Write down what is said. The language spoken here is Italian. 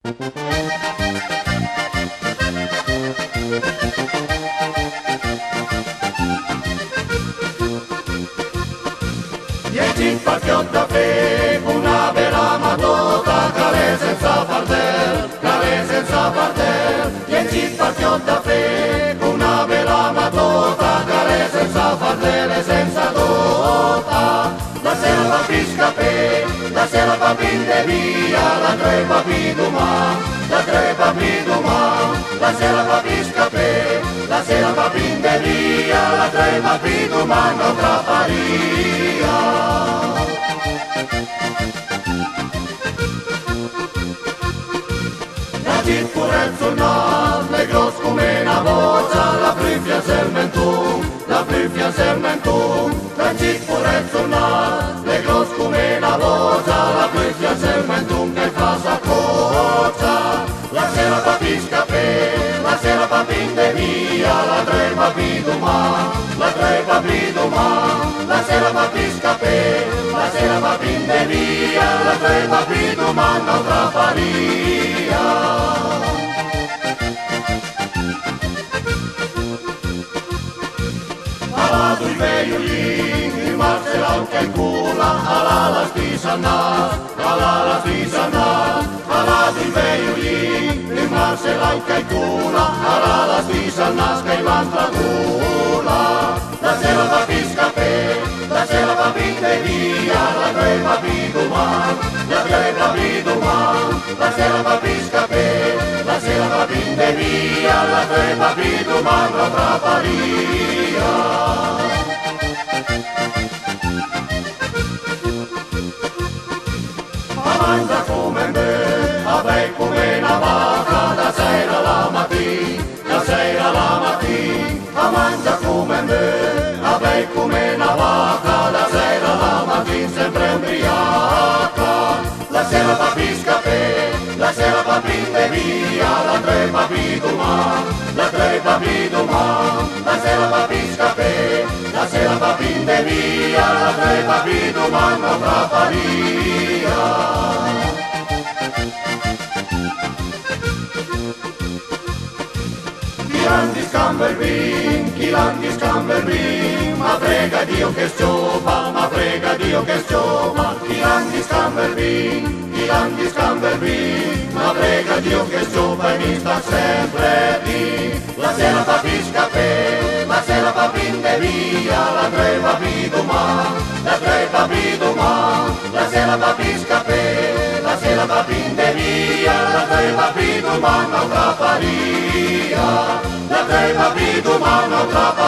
10 parchiot da fe, una bella matota, cale senza farder, cale senza farder. 10 parchiot da fe, una bella matota, cale senza farder e senza dota. La sera va piscapè, la sera va pinde via, la tre va piduma, la tre va piduma. La sera va piscapè, la sera va pinde via, la tre va piduma, non traparia. La git purezzo nas, le gros come una boccia, la pluvia sermentum, la pluvia sermentum. La git purezzo nas, le gros come una boccia, la pluvia sermentum che fa sa coccia. La sera va piscapè, la sera va pinde via, la tre va piduma, la tre va piduma. La sera va piscapè, la sera va pinde via, la tre va piduma, non traparia. Ala dui veiulini, il Marcella anche in cula, ala la stessa nas, ala la stessa nas. Ala dui veiulini, il Marcella anche in cula, ala la stessa nas che van tra cula. La sera va piscapè, la sera va pinde via, la tre va piduma, la tre va piduma. La sera va piscapè, la sera va pinde via, la tre va piduma, non traparia. Mangia come me, vabbè come una vaca, da sera alla mattina, da sera alla mattina. Mangia come me, vabbè come una vaca, da sera alla mattina, sempre ubriaca. La sera va piscapè, la sera va pinde via, la tre va piduma, la tre va piduma. La sera va piscapè, la sera va pinde via, la tre va piduma, non traparia. Chi Scamberbin, chi Scamberbin, ma frega Dio che stiopa, ma frega Dio che stiopa. Chi Scamberbin, ma frega Dio che stiopa e mi sta sempre lì. La sera va piscapè, la sera va pinde via, la tre va piduma, la tre va piduma. La sera va piscapè, la sera va pinde via, la tre va piduma, non traparia. La tre va piduma, non traparia.